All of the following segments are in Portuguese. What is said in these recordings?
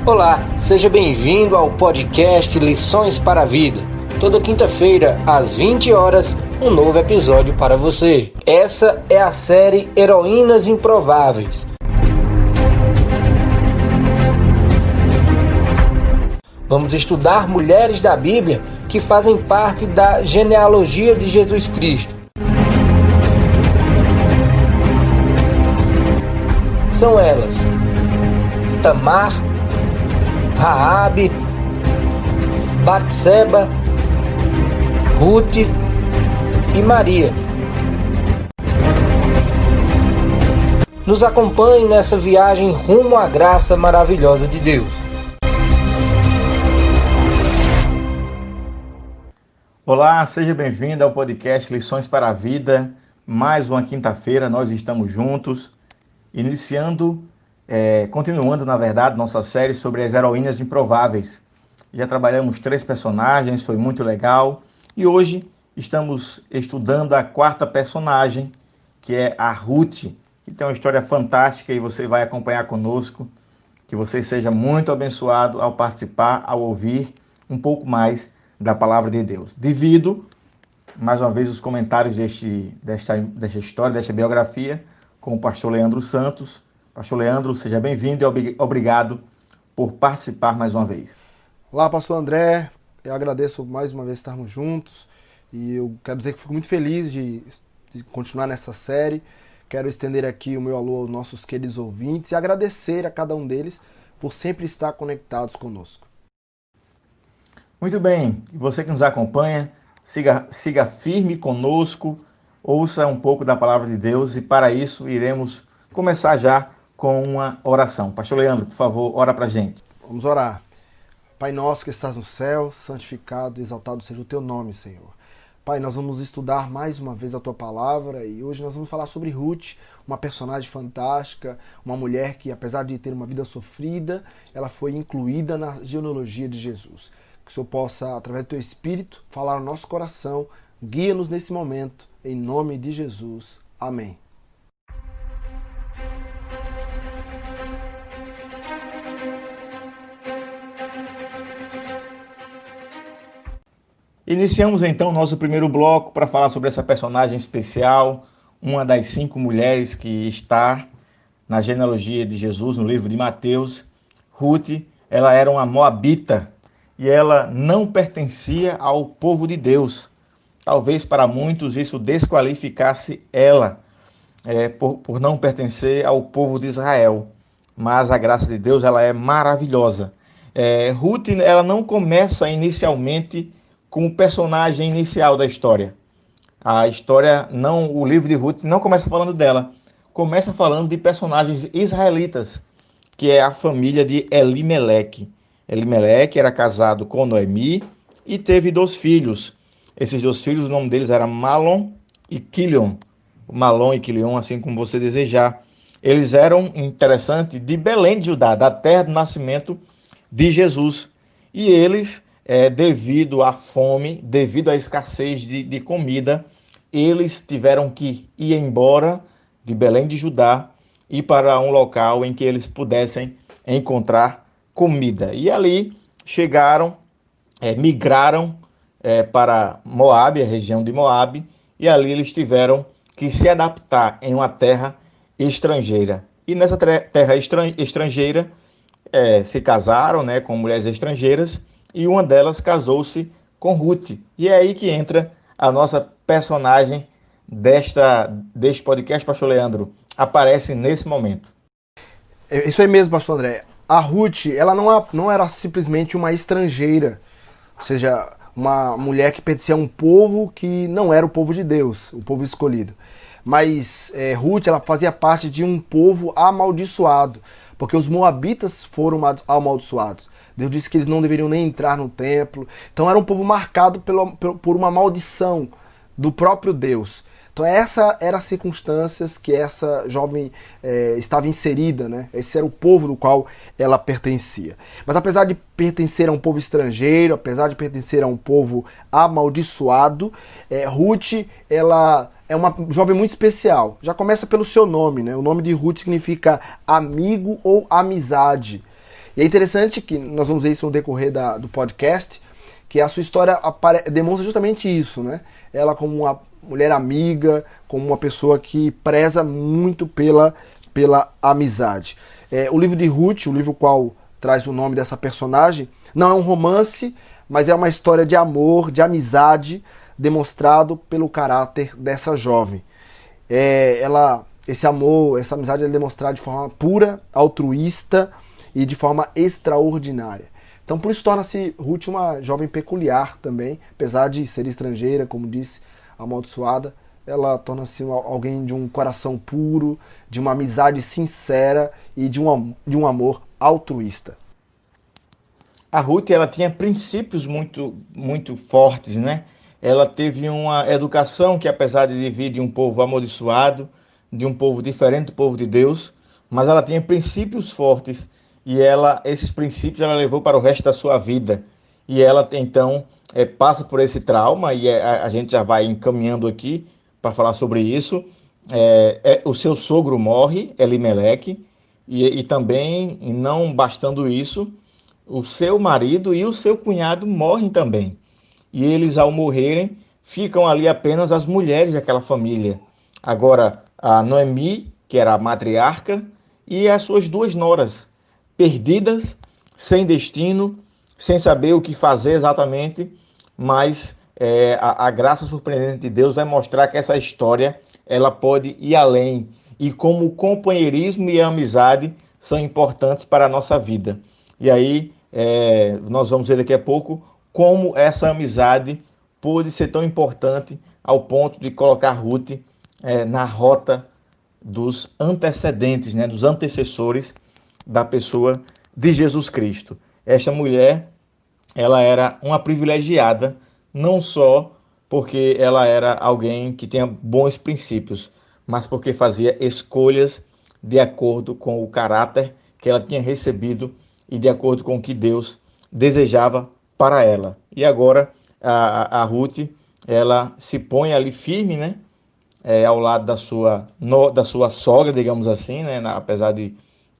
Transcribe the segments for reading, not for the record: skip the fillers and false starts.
Olá, seja bem-vindo ao podcast Lições para a Vida. Toda quinta-feira, às 20 horas, um novo episódio para você. Essa é a série Heroínas Improváveis. Vamos estudar mulheres da Bíblia que fazem parte da genealogia de Jesus Cristo. São elas: Tamar, Raabe, Batseba, Ruth e Maria. Nos acompanhe nessa viagem rumo à graça maravilhosa de Deus. Olá, seja bem-vindo ao podcast Lições para a Vida. Mais uma quinta-feira nós estamos juntos, continuando, na verdade, nossa série sobre as heroínas improváveis. Já trabalhamos 3 personagens, foi muito legal. E hoje estamos estudando a 4ª personagem, que é a Ruth, que tem uma história fantástica e você vai acompanhar conosco. Que você seja muito abençoado ao participar, ao ouvir um pouco mais da Palavra de Deus. Divido, mais uma vez, os comentários desta história, desta biografia, com o pastor Leandro Santos. Pastor Leandro, seja bem-vindo e obrigado por participar mais uma vez. Olá, pastor André, eu agradeço mais uma vez estarmos juntos e eu quero dizer que fico muito feliz de continuar nessa série. Quero estender aqui o meu alô aos nossos queridos ouvintes e agradecer a cada um deles por sempre estar conectados conosco. Muito bem, e você que nos acompanha, siga firme conosco, ouça um pouco da Palavra de Deus e para isso iremos começar já com uma oração. Pastor Leandro, por favor, ora pra gente. Vamos orar. Pai nosso que estás no céu, santificado e exaltado seja o teu nome, Senhor. Pai, nós vamos estudar mais uma vez a tua palavra e hoje nós vamos falar sobre Ruth, uma personagem fantástica, uma mulher que, apesar de ter uma vida sofrida, ela foi incluída na genealogia de Jesus. Que o Senhor possa, através do teu Espírito, falar no nosso coração, guia-nos nesse momento, em nome de Jesus. Amém. Iniciamos então nosso primeiro bloco para falar sobre essa personagem especial, uma das 5 mulheres que está na genealogia de Jesus, no livro de Mateus. Ruth, ela era uma moabita e ela não pertencia ao povo de Deus. Talvez para muitos isso desqualificasse ela por não pertencer ao povo de Israel. Mas a graça de Deus, ela é maravilhosa. Ruth, ela não começa inicialmente com o personagem inicial da história. A história, o livro de Ruth não começa falando dela. Começa falando de personagens israelitas, que é a família de Elimeleque. Elimeleque era casado com Noemi e teve 2 filhos. Esses 2 filhos, o nome deles era Mahlon e Quilion. Mahlon e Quilion, assim como você desejar. Eles eram, interessante, de Belém de Judá, da terra do nascimento de Jesus. E eles, devido à fome, devido à escassez de comida, eles tiveram que ir embora de Belém de Judá e para um local em que eles pudessem encontrar comida. E ali migraram para Moabe, a região de Moabe, e ali eles tiveram que se adaptar em uma terra estrangeira. E nessa terra estrangeira se casaram com mulheres estrangeiras e uma delas casou-se com Ruth. E é aí que entra a nossa personagem deste podcast, pastor Leandro. Aparece nesse momento. Isso aí mesmo, pastor André. A Ruth, ela não era simplesmente uma estrangeira, ou seja, uma mulher que pertencia a um povo que não era o povo de Deus, o povo escolhido. Mas Ruth, ela fazia parte de um povo amaldiçoado, porque os moabitas foram amaldiçoados. Deus disse que eles não deveriam nem entrar no templo. Então era um povo marcado por uma maldição do próprio Deus. Então essa era as circunstâncias que essa jovem estava inserida, né? Esse era o povo do qual ela pertencia. Mas apesar de pertencer a um povo estrangeiro, apesar de pertencer a um povo amaldiçoado, Ruth, ela é uma jovem muito especial. Já começa pelo seu nome, né? O nome de Ruth significa amigo ou amizade. E é interessante que nós vamos ver isso no decorrer do podcast, que a sua história demonstra justamente isso, né? Ela como uma mulher amiga, como uma pessoa que preza muito pela amizade. O livro de Ruth, o livro qual traz o nome dessa personagem, não é um romance, mas é uma história de amor, de amizade, demonstrado pelo caráter dessa jovem. Esse amor, essa amizade é demonstrada de forma pura, altruísta e de forma extraordinária. Então por isso torna-se Ruth uma jovem peculiar também, apesar de ser estrangeira, como disse, amaldiçoada, ela torna-se alguém de um coração puro, de uma amizade sincera e de um amor altruísta. A Ruth, ela tinha princípios muito, muito fortes, né? Ela teve uma educação que, apesar de vir de um povo amaldiçoado, de um povo diferente do povo de Deus, mas ela tinha princípios fortes e esses princípios ela levou para o resto da sua vida. E ela, então, passa por esse trauma, e a gente já vai encaminhando aqui para falar sobre isso. O seu sogro morre, Elimeleque, e também, não bastando isso, o seu marido e o seu cunhado morrem também. E eles, ao morrerem, ficam ali apenas as mulheres daquela família. Agora, a Noemi, que era a matriarca, e as suas duas noras, perdidas, sem destino, sem saber o que fazer exatamente, mas a graça surpreendente de Deus vai mostrar que essa história ela pode ir além, e como o companheirismo e a amizade são importantes para a nossa vida. E aí, nós vamos ver daqui a pouco como essa amizade pôde ser tão importante ao ponto de colocar Ruth na rota dos antecedentes, né, dos antecessores da pessoa de Jesus Cristo. Esta mulher, ela era uma privilegiada, não só porque ela era alguém que tinha bons princípios, mas porque fazia escolhas de acordo com o caráter que ela tinha recebido e de acordo com o que Deus desejava para ela. E agora a Ruth, ela se põe ali firme, né? Ao lado da sua sogra, digamos assim, né? Apesar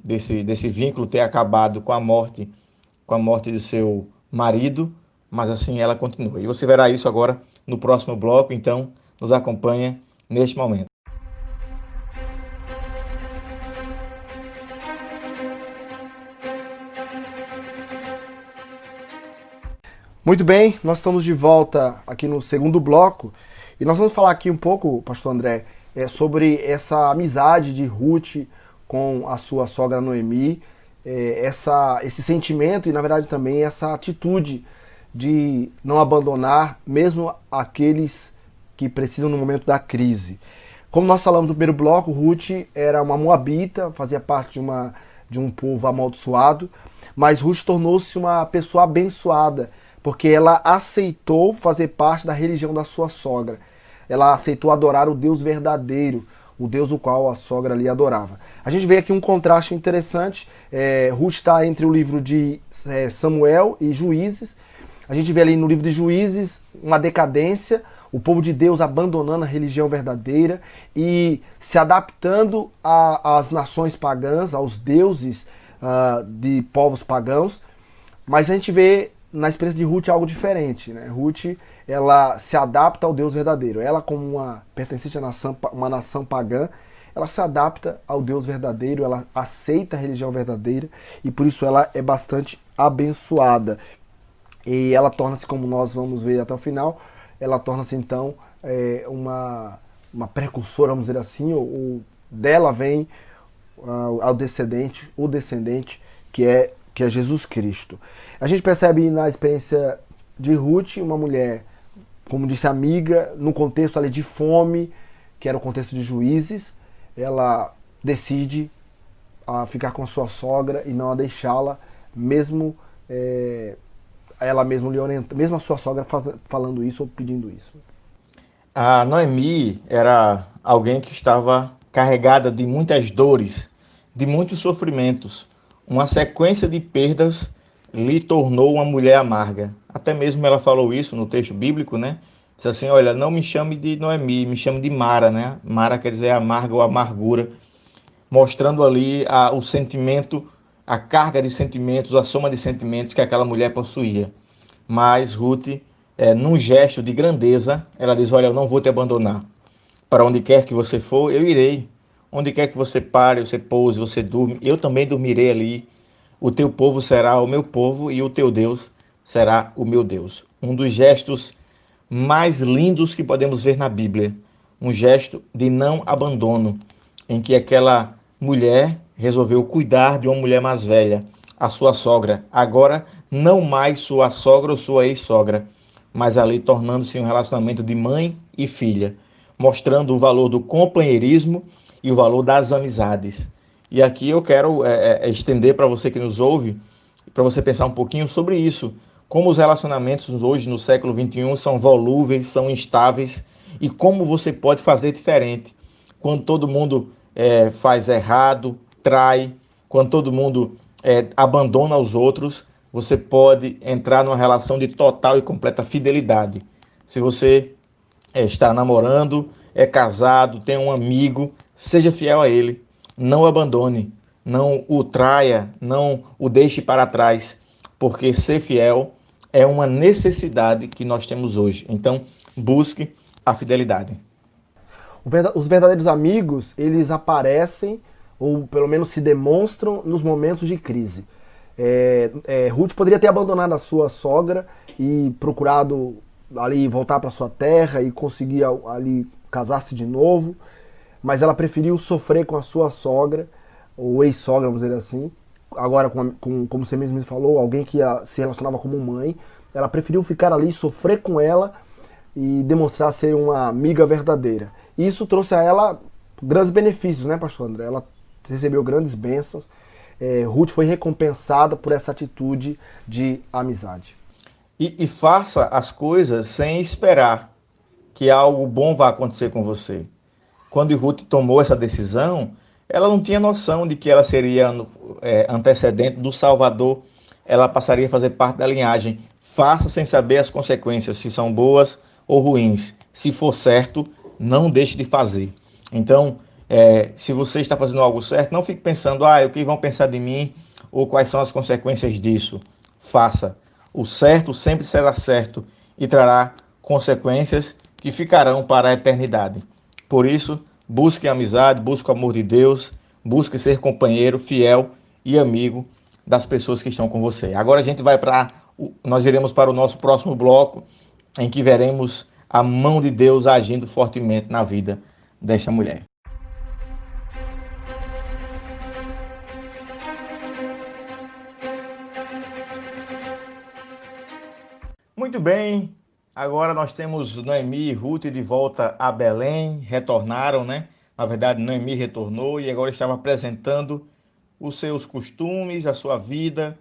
desse vínculo ter acabado com a morte de seu marido, mas assim ela continua. E você verá isso agora no próximo bloco, então nos acompanha neste momento. Muito bem, nós estamos de volta aqui no segundo bloco e nós vamos falar aqui um pouco, pastor André, sobre essa amizade de Ruth com a sua sogra Noemi, esse sentimento e na verdade também essa atitude de não abandonar mesmo aqueles que precisam no momento da crise. Como nós falamos no primeiro bloco, Ruth era uma moabita, fazia parte de um povo amaldiçoado, mas Ruth tornou-se uma pessoa abençoada, porque ela aceitou fazer parte da religião da sua sogra. Ela aceitou adorar o Deus verdadeiro, o Deus o qual a sogra ali adorava. A gente vê aqui um contraste interessante. Ruth está entre o livro de Samuel e Juízes. A gente vê ali no livro de Juízes uma decadência, o povo de Deus abandonando a religião verdadeira e se adaptando às nações pagãs, aos deuses de povos pagãos. Mas a gente vê na experiência de Ruth algo diferente, né? Ruth, ela se adapta ao Deus verdadeiro. Ela, como uma pertencente a uma nação pagã, ela se adapta ao Deus verdadeiro, ela aceita a religião verdadeira e por isso ela é bastante abençoada. E ela torna-se, como nós vamos ver até o final, ela torna-se então uma precursora, vamos dizer assim, ou dela vem o descendente que é Jesus Cristo. A gente percebe na experiência de Ruth uma mulher, como disse, amiga, num contexto ali de fome, que era o contexto de Juízes. Ela decide ficar com a sua sogra e não a deixá-la, mesmo ela mesma lhe orienta, mesmo a sua sogra falando isso ou pedindo isso. A Noemi era alguém que estava carregada de muitas dores, de muitos sofrimentos. Uma sequência de perdas lhe tornou uma mulher amarga. Até mesmo ela falou isso no texto bíblico, né? Diz assim, olha, não me chame de Noemi, me chame de Mara, né? Mara quer dizer amarga ou amargura, mostrando ali o sentimento a carga de sentimentos, a soma de sentimentos que aquela mulher possuía. Mas Ruth, num gesto de grandeza, ela diz: olha, eu não vou te abandonar. Para onde quer que você for, eu irei. Onde quer que você pare, você pouse, você durme, eu também dormirei ali. O teu povo será o meu povo e o teu Deus será o meu Deus. Um dos gestos mais lindos que podemos ver na Bíblia. Um gesto de não abandono, em que aquela mulher resolveu cuidar de uma mulher mais velha, a sua sogra. Agora, não mais sua sogra ou sua ex-sogra, mas ali tornando-se um relacionamento de mãe e filha, mostrando o valor do companheirismo e o valor das amizades. E aqui eu quero estender para você que nos ouve, para você pensar um pouquinho sobre isso. Como os relacionamentos hoje, no século XXI, são volúveis, são instáveis, e como você pode fazer diferente. Quando todo mundo faz errado, trai, quando todo mundo abandona os outros, você pode entrar numa relação de total e completa fidelidade. Se você está namorando, é casado, tem um amigo, seja fiel a ele, não o abandone, não o traia, não o deixe para trás, porque ser fiel é uma necessidade que nós temos hoje. Então, busque a fidelidade. Os verdadeiros amigos, eles aparecem, ou pelo menos se demonstram, nos momentos de crise. Ruth poderia ter abandonado a sua sogra e procurado ali voltar para sua terra e conseguir ali casar-se de novo, mas ela preferiu sofrer com a sua sogra, ou ex-sogra, vamos dizer assim, agora como você mesmo falou, alguém que se relacionava como mãe. Ela preferiu ficar ali, sofrer com ela e demonstrar ser uma amiga verdadeira. E isso trouxe a ela grandes benefícios, né, pastor André? Ela recebeu grandes bênçãos. Ruth foi recompensada por essa atitude de amizade. E faça as coisas sem esperar que algo bom vá acontecer com você. Quando Ruth tomou essa decisão, ela não tinha noção de que ela seria antecedente do Salvador, ela passaria a fazer parte da linhagem. Faça sem saber as consequências, se são boas ou ruins. Se for certo, não deixe de fazer. Então, se você está fazendo algo certo, não fique pensando, o que vão pensar de mim, ou quais são as consequências disso. Faça. O certo sempre será certo e trará consequências que ficarão para a eternidade. Por isso, busque a amizade, busque o amor de Deus, busque ser companheiro, fiel e amigo das pessoas que estão com você. Agora nós iremos para o nosso próximo bloco, em que veremos a mão de Deus agindo fortemente na vida desta mulher. Muito bem, agora nós temos Noemi e Ruth de volta a Belém, retornaram, né? Na verdade, Noemi retornou e agora estava apresentando os seus costumes, a sua vida,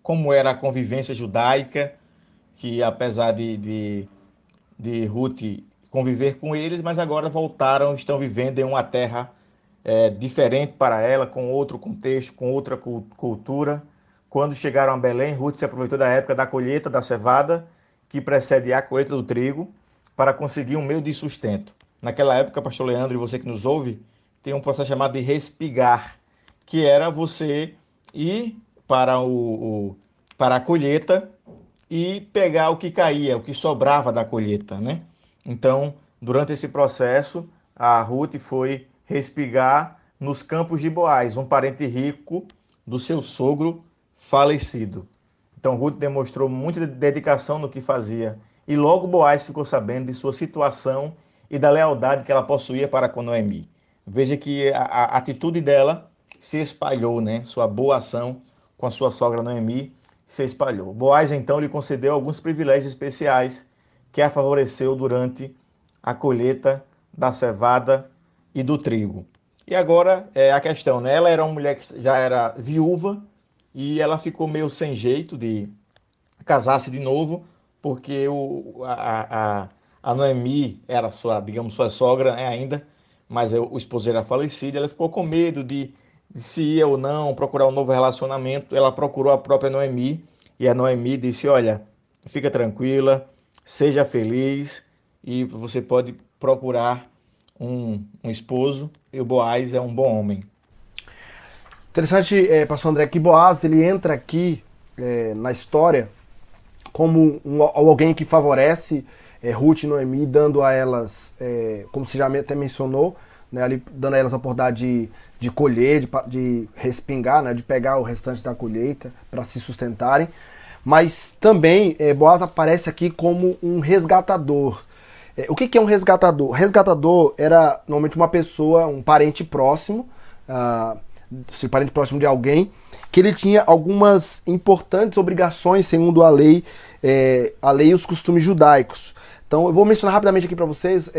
como era a convivência judaica, que apesar de Ruth conviver com eles, mas agora voltaram, estão vivendo em uma terra diferente para ela, com outro contexto, com outra cultura. Quando chegaram a Belém, Ruth se aproveitou da época da colheita da cevada, que precede a colheita do trigo, para conseguir um meio de sustento. Naquela época, pastor Leandro e você que nos ouve, tem um processo chamado de respigar, que era você ir para a colheita e pegar o que caía, o que sobrava da colheita, né? Então, durante esse processo, a Ruth foi respigar nos campos de Boaz, um parente rico do seu sogro falecido. Então, Ruth demonstrou muita dedicação no que fazia. E logo Boaz ficou sabendo de sua situação e da lealdade que ela possuía para com Noemi. Veja que a atitude dela se espalhou, né? Sua boa ação com a sua sogra Noemi se espalhou. Boaz, então, lhe concedeu alguns privilégios especiais que a favoreceu durante a colheita da cevada e do trigo. E agora a questão, né? Ela era uma mulher que já era viúva e ela ficou meio sem jeito de casar-se de novo, porque a Noemi era sua sogra, né, ainda, mas o esposo era falecido. Ela ficou com medo de se ia ou não procurar um novo relacionamento. Ela procurou a própria Noemi e a Noemi disse: olha, fica tranquila, seja feliz e você pode procurar um esposo, e o Boaz é um bom homem. Interessante, pastor André, que Boaz ele entra aqui na história como alguém que favorece Ruth e Noemi, dando a elas, como você já até mencionou, né, ali, dando a elas a oportunidade de colher, de respingar, né, de pegar o restante da colheita para se sustentarem. Mas também Boaz aparece aqui como um resgatador. O que é um resgatador? Resgatador era normalmente uma pessoa, um parente próximo, parente próximo de alguém, que ele tinha algumas importantes obrigações segundo a lei e os costumes judaicos. Então eu vou mencionar rapidamente aqui para vocês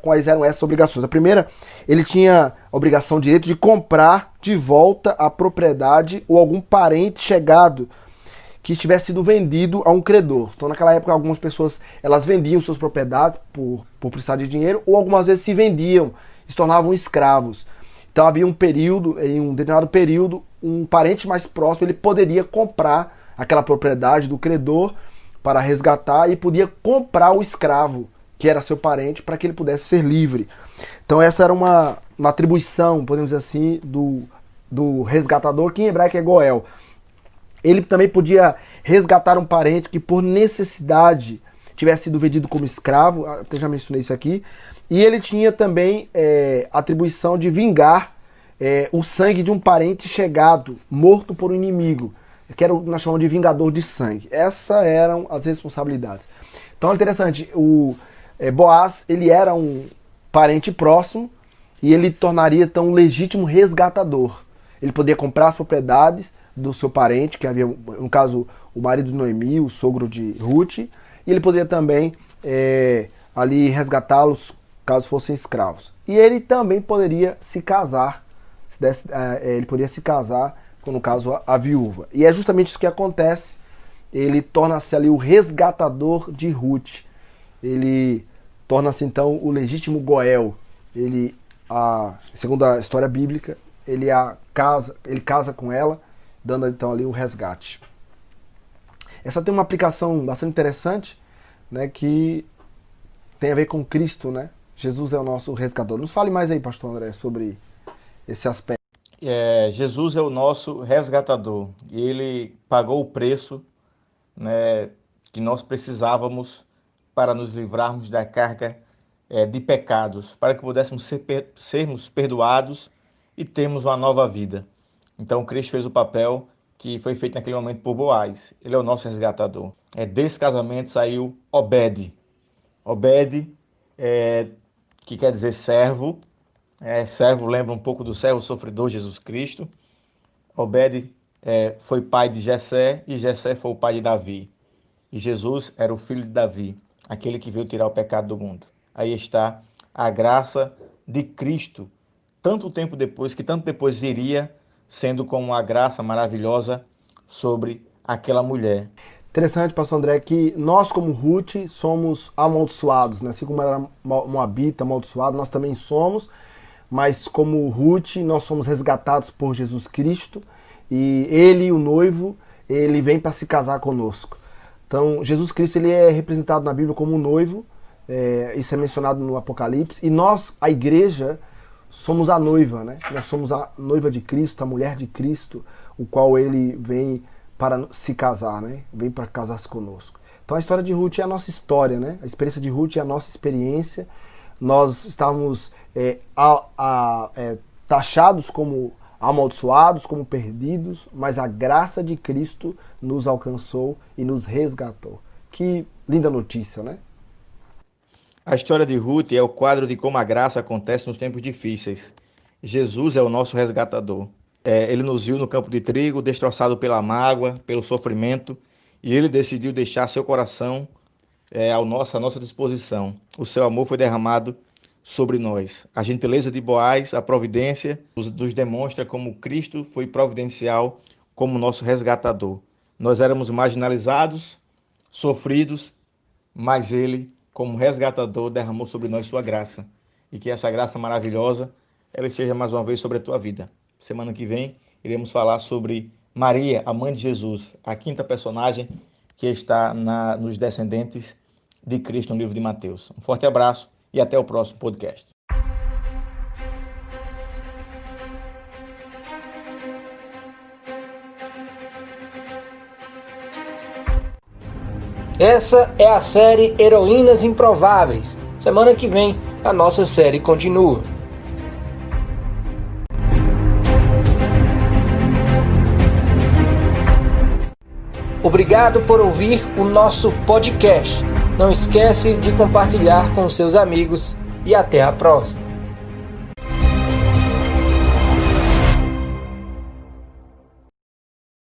quais eram essas obrigações. A primeira, ele tinha a obrigação, o direito de comprar de volta a propriedade ou algum parente chegado que tivesse sido vendido a um credor. Então naquela época algumas pessoas elas vendiam suas propriedades por precisar de dinheiro, ou algumas vezes se vendiam, se tornavam escravos. Então havia um período, em um determinado período, um parente mais próximo ele poderia comprar aquela propriedade do credor para resgatar e podia comprar o escravo, que era seu parente, para que ele pudesse ser livre. Então essa era uma atribuição, podemos dizer assim, do resgatador, que em hebraico é Goel. Ele também podia resgatar um parente que por necessidade tivesse sido vendido como escravo, até já mencionei isso aqui, e ele tinha também a atribuição de vingar o sangue de um parente chegado, morto por um inimigo, que era o que nós chamamos de vingador de sangue. Essas eram as responsabilidades. Então é interessante, o Boaz, ele era um parente próximo e ele tornaria então um legítimo resgatador. Ele poderia comprar as propriedades do seu parente, que havia, no caso, o marido de Noemi, o sogro de Ruth, e ele poderia também ali resgatá-los caso fossem escravos. E ele também poderia se casar, ele poderia se casar com, no caso, a viúva. E é justamente isso que acontece. Ele torna-se ali o resgatador de Ruth. Ele torna-se então o legítimo Goel. Ele, segundo a história bíblica, ele casa com ela, dando então ali o resgate. Essa tem uma aplicação bastante interessante, né, que tem a ver com Cristo, né? Jesus é o nosso resgatador. Nos fale mais aí, pastor André, sobre esse aspecto. Jesus é o nosso resgatador e ele pagou o preço, né, que nós precisávamos para nos livrarmos da carga de pecados, para que pudéssemos sermos perdoados e termos uma nova vida. Então Cristo fez o papel que foi feito naquele momento por Boaz. Ele é o nosso resgatador. Desse casamento saiu Obed. Obed, que quer dizer servo. Servo lembra um pouco do servo sofredor Jesus Cristo. Obed foi pai de Jessé e Jessé foi o pai de Davi. E Jesus era o filho de Davi, aquele que veio tirar o pecado do mundo. Aí está a graça de Cristo, tanto depois viria, sendo como uma graça maravilhosa sobre aquela mulher. Interessante, pastor André, que nós como Ruth somos amaldiçoados, né? Assim como era Moabita, amaldiçoado, nós também somos, mas como Ruth, nós somos resgatados por Jesus Cristo e ele, o noivo, ele vem para se casar conosco. Então, Jesus Cristo ele é representado na Bíblia como um noivo, isso é mencionado no Apocalipse, e nós, a igreja, somos a noiva, né? Nós somos a noiva de Cristo, a mulher de Cristo, o qual ele vem para se casar, né? Vem para casar-se conosco. Então a história de Ruth é a nossa história, né? A experiência de Ruth é a nossa experiência. Nós estávamos taxados como amaldiçoados, como perdidos, mas a graça de Cristo nos alcançou e nos resgatou. Que linda notícia, né? A história de Ruth é o quadro de como a graça acontece nos tempos difíceis. Jesus é o nosso resgatador. Ele nos viu no campo de trigo, destroçado pela mágoa, pelo sofrimento, e ele decidiu deixar seu coração à nossa disposição. O seu amor foi derramado sobre nós. A gentileza de Boaz, a providência, nos demonstra como Cristo foi providencial como nosso resgatador. Nós éramos marginalizados, sofridos, mas ele, como resgatador, derramou sobre nós sua graça. E que essa graça maravilhosa, ela esteja mais uma vez sobre a tua vida. Semana que vem, iremos falar sobre Maria, a mãe de Jesus, a quinta personagem que está nos descendentes de Cristo no livro de Mateus. Um forte abraço e até o próximo podcast. Essa é a série Heroínas Improváveis. Semana que vem a nossa série continua. Obrigado por ouvir o nosso podcast. Não esquece de compartilhar com seus amigos e até a próxima.